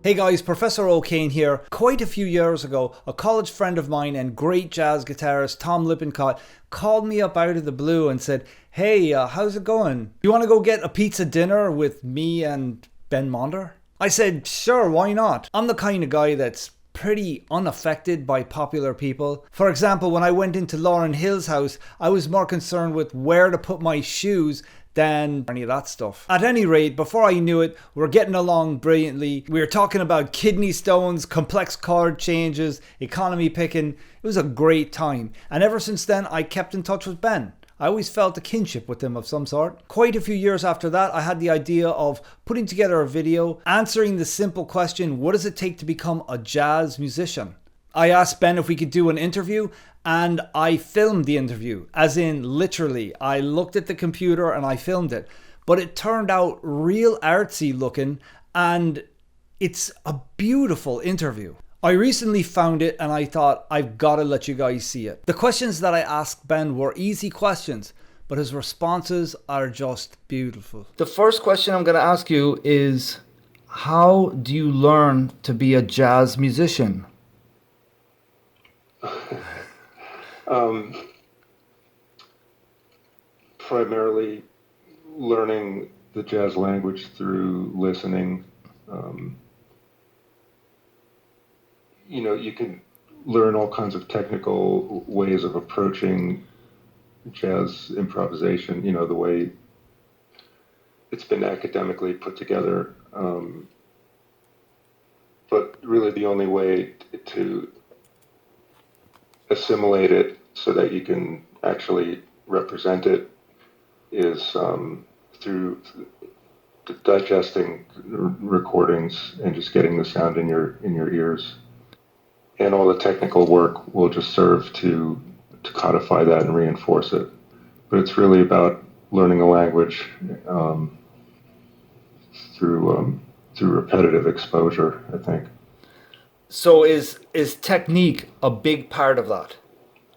Hey guys, Professor O'Kane here. Quite a few years ago, a college friend of mine and great jazz guitarist Tom Lippincott called me up out of the blue and said, "Hey, how's it going? You want to go get a pizza dinner with me and Ben Monder?" I said, "Sure, why not?" I'm the kind of guy that's pretty unaffected by popular people. For example, when I went into Lauryn Hill's house, I was more concerned with where to put my shoes than any of that stuff. At any rate, before I knew it, we were getting along brilliantly. We were talking about kidney stones, complex chord changes, economy picking. It was a great time. And ever since then, I kept in touch with Ben. I always felt a kinship with him of some sort. Quite a few years after that, I had the idea of putting together a video answering the simple question, what does it take to become a jazz musician? I asked Ben if we could do an interview, and I filmed the interview, as in literally. I looked at the computer and I filmed it, but it turned out real artsy looking, and it's a beautiful interview. I recently found it and I thought, I've got to let you guys see it. The questions that I asked Ben were easy questions, but his responses are just beautiful. The first question I'm going to ask you is, how do you learn to be a jazz musician? Primarily learning the jazz language through listening. You can learn all kinds of technical ways of approaching jazz improvisation, the way it's been academically put together. But really the only way to assimilate it so that you can actually represent it is through digesting recordings and just getting the sound in your ears. And all the technical work will just serve to codify that and reinforce it. But it's really about learning a language through repetitive exposure, I think. So is technique a big part of that?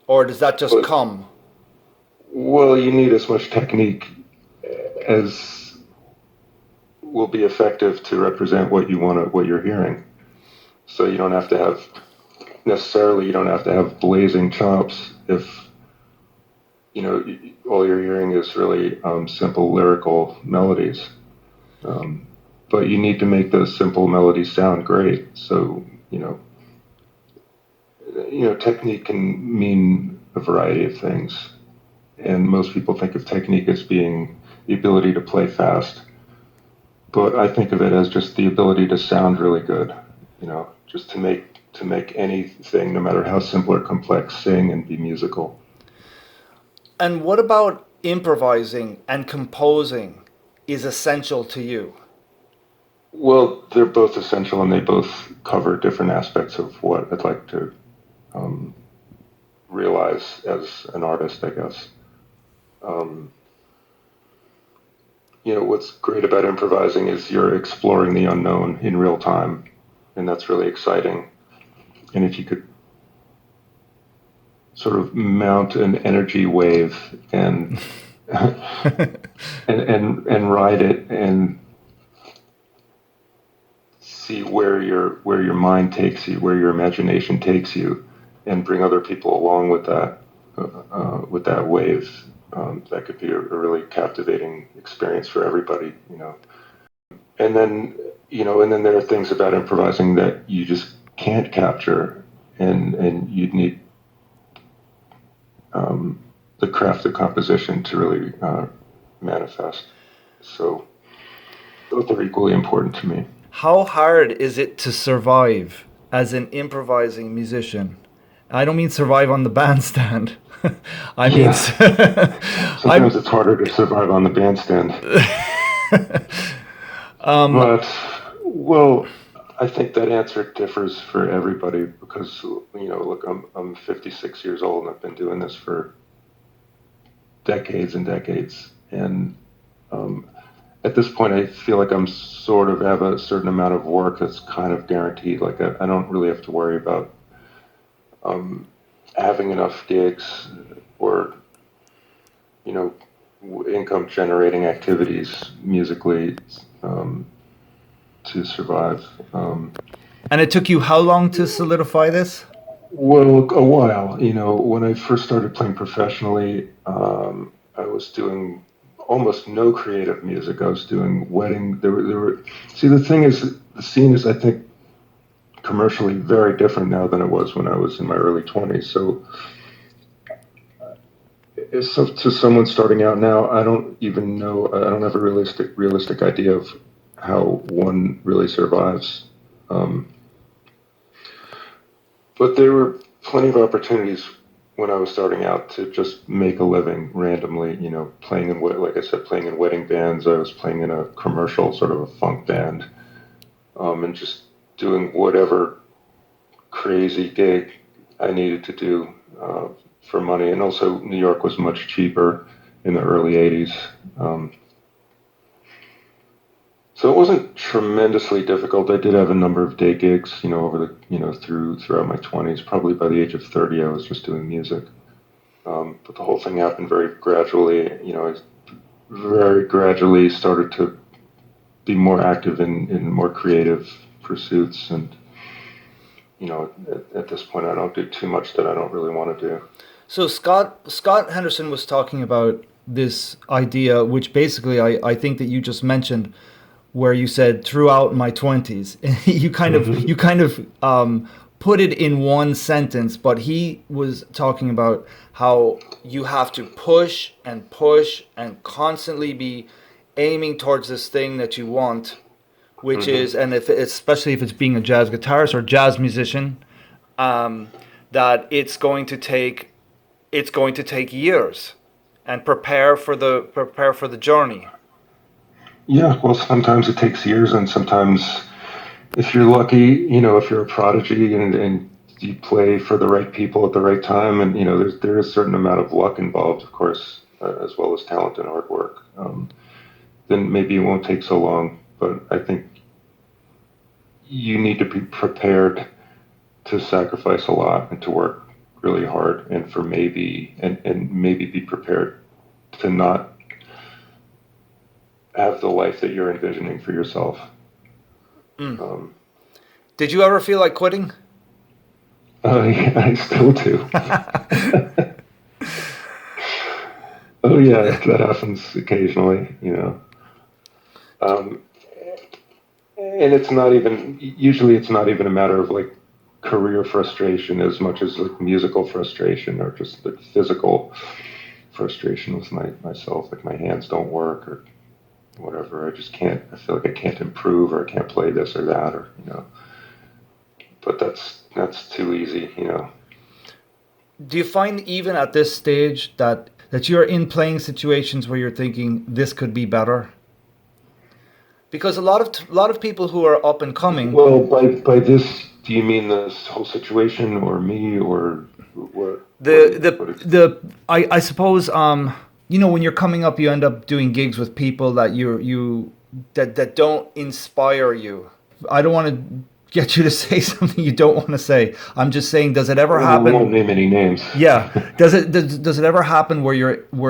Or does that just come? Well, you need as much technique as will be effective to represent what you're hearing. So you don't have to have blazing chops if all you're hearing is really simple lyrical melodies. But you need to make those simple melodies sound great. So technique can mean a variety of things, and most people think of technique as being the ability to play fast. But I think of it as just the ability to sound really good. Just to make anything, no matter how simple or complex, sing and be musical. And what about improvising and composing is essential to you? Well, they're both essential, and they both cover different aspects of what I'd like to realize as an artist, I guess. What's great about improvising is you're exploring the unknown in real time, and that's really exciting. And if you could sort of mount an energy wave and and ride it and see where your mind takes you, where your imagination takes you, and bring other people along with that wave. That could be a really captivating experience for everybody, And then there are things about improvising that you just can't capture, and you'd need the craft of composition to really manifest. So both are equally important to me. How hard is it to survive as an improvising musician? I don't mean survive on the bandstand. Sometimes it's harder to survive on the bandstand. I think that answer differs for everybody because, look, I'm 56 years old and I've been doing this for decades and decades. And at this point, I feel like I'm sort of have a certain amount of work that's kind of guaranteed. Like I don't really have to worry about having enough gigs or, income generating activities musically to survive. And it took you how long to solidify this? Well, a while. You know, when I first started playing professionally, I was doing almost no creative music. I was doing wedding. There were. See, the thing is, the scene is, I think, commercially very different now than it was when I was in my early 20s. So, to someone starting out now, I don't even know. I don't have a realistic idea of how one really survives. But there were plenty of opportunities when I was starting out to just make a living randomly, you know, playing in, like I said, playing in wedding bands. I was playing in a commercial, sort of a funk band, and just doing whatever crazy gig I needed to do for money. And also, New York was much cheaper in the early 80s. So it wasn't tremendously difficult. I did have a number of day gigs, you know, over the, you know, throughout my 20s. Probably by the age of 30, I was just doing music. But the whole thing happened very gradually. You know, I very gradually started to be more active in more creative pursuits. And, you know, at this point, I don't do too much that I don't really want to do. So Scott Henderson was talking about this idea, which basically I think that you just mentioned, where you said throughout my 20s. you kind of put it in one sentence, but he was talking about how you have to push and constantly be aiming towards this thing that you want, which is, and especially if it's being a jazz guitarist or jazz musician, that it's going to take years, and prepare for the journey. Yeah, well, sometimes it takes years, and sometimes, if you're lucky, you know, if you're a prodigy and you play for the right people at the right time, and, you know, there is a certain amount of luck involved, of course, as well as talent and hard work, then maybe it won't take so long. But I think you need to be prepared to sacrifice a lot and to work really hard, and for maybe be prepared to not have the life that you're envisioning for yourself. Did you ever feel like quitting? Yeah, I still do. Oh yeah, that happens occasionally, you know. And usually it's not even a matter of like career frustration as much as like musical frustration, or just like physical frustration with myself, like my hands don't work or whatever. I feel like I can't improve, or I can't play this or that, or, you know. But that's too easy, you know. Do you find even at this stage that you're in playing situations where you're thinking this could be better? Because a lot of people who are up and coming. Well, by this, do you mean this whole situation, or me, or what? I suppose you know, when you're coming up, you end up doing gigs with people that that don't inspire you. I don't want to get you to say something you don't want to say. I'm just saying, does it ever happen? I won't name any names. Yeah. Does it ever happen where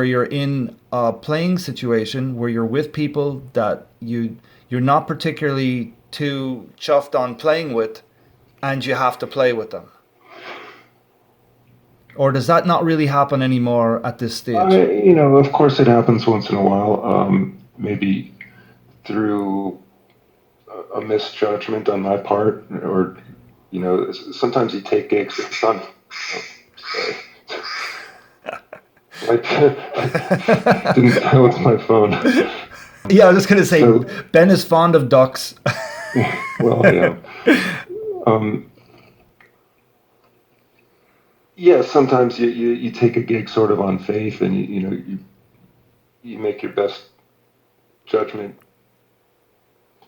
you're in a playing situation where you're with people that you're not particularly too chuffed on playing with, and you have to play with them? Or does that not really happen anymore at this stage? You know, of course it happens once in a while, maybe through a misjudgment on my part, or, you know, sometimes you take gigs. Sorry. Didn't know it's my phone. Yeah, I was just going to say, so, Ben is fond of ducks. Well, yeah. Yeah, sometimes you take a gig sort of on faith, and you make your best judgment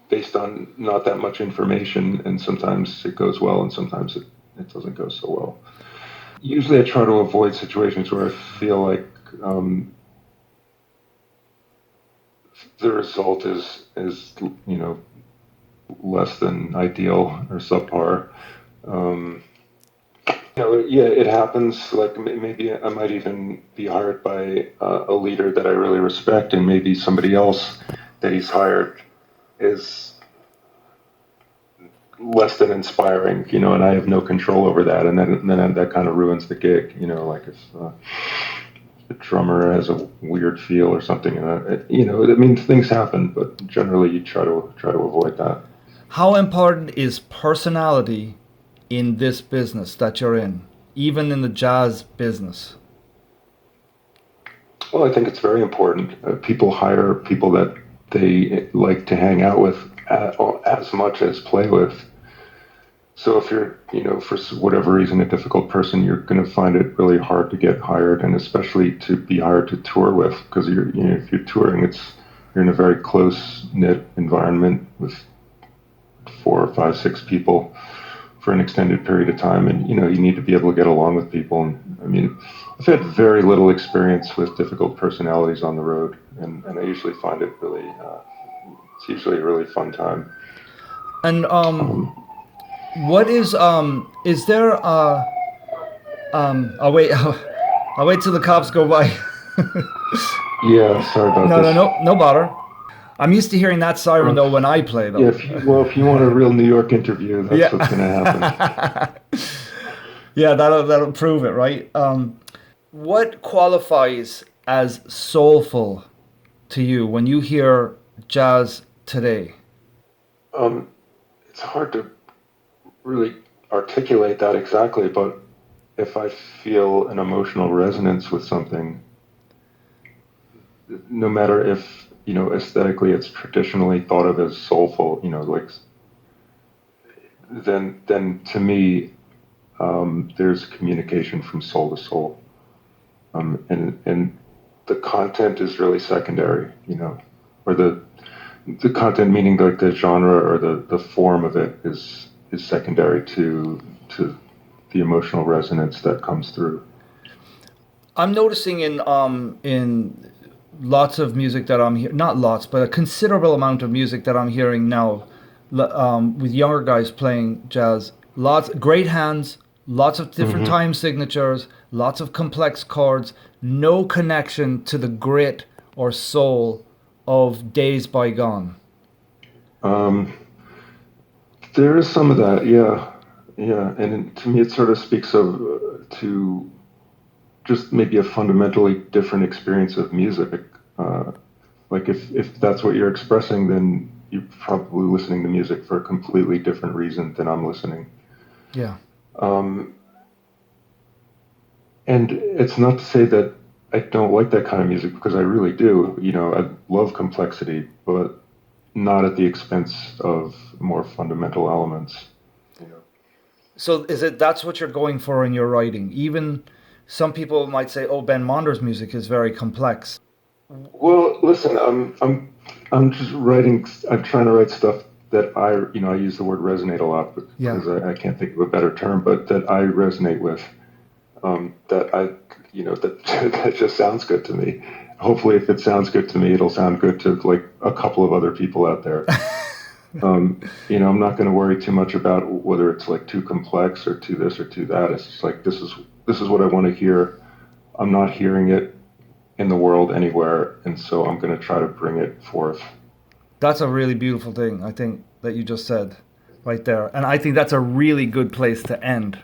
based on not that much information, and sometimes it goes well, and sometimes it doesn't go so well. Usually I try to avoid situations where I feel like the result is you know, less than ideal or subpar. You know, yeah, it happens. Like maybe I might even be hired by a leader that I really respect, and maybe somebody else that he's hired is less than inspiring, and I have no control over that, and then that kind of ruins the gig, like if the drummer has a weird feel or something, I mean, things happen, but generally you try to avoid that. How important is personality in this business that you're in, even in the jazz business? Well, I think it's very important. People hire people that they like to hang out with as much as play with. So if you're, for whatever reason, a difficult person, you're going to find it really hard to get hired, and especially to be hired to tour with, because if you're touring, you're in a very close knit environment with 4 or 5, 6 people for an extended period of time, and you need to be able to get along with people. And I mean, I've had very little experience with difficult personalities on the road, and I usually find it really, it's usually a really fun time. And what is there I'll wait I'll wait till the cops go by. Yeah, sorry about this. No bother. I'm used to hearing that siren though when I play though. Yeah, if you want a real New York interview, that's what's going to happen. Yeah, that'll prove it, right? What qualifies as soulful to you when you hear jazz today? It's hard to really articulate that exactly, but if I feel an emotional resonance with something, no matter if aesthetically it's traditionally thought of as soulful, like then to me there's communication from soul to soul, and the content is really secondary, or the content, meaning like the genre or the form of it is secondary to the emotional resonance that comes through. I'm noticing in lots of music that I'm hearing, not lots, but a considerable amount of music that I'm hearing now, with younger guys playing jazz, great hands, lots of different time signatures, lots of complex chords, no connection to the grit or soul of days bygone. There is some of that, yeah, and to me it sort of speaks of to just maybe a fundamentally different experience of music. Like if that's what you're expressing, then you're probably listening to music for a completely different reason than I'm listening. Yeah. And it's not to say that I don't like that kind of music, because I really do. I love complexity, but not at the expense of more fundamental elements. So that's what you're going for in your writing? Even some people might say, "Oh, Ben Monder's music is very complex." Well, listen, I'm just writing. I'm trying to write stuff that I use the word resonate a lot because I can't think of a better term, but that I resonate with. That I, that just sounds good to me. Hopefully, if it sounds good to me, it'll sound good to like a couple of other people out there. I'm not going to worry too much about whether it's like too complex or too this or too that. It's just like this is what I want to hear. I'm not hearing it in the world anywhere, and so I'm going to try to bring it forth. That's a really beautiful thing, I think, that you just said right there, and I think that's a really good place to end.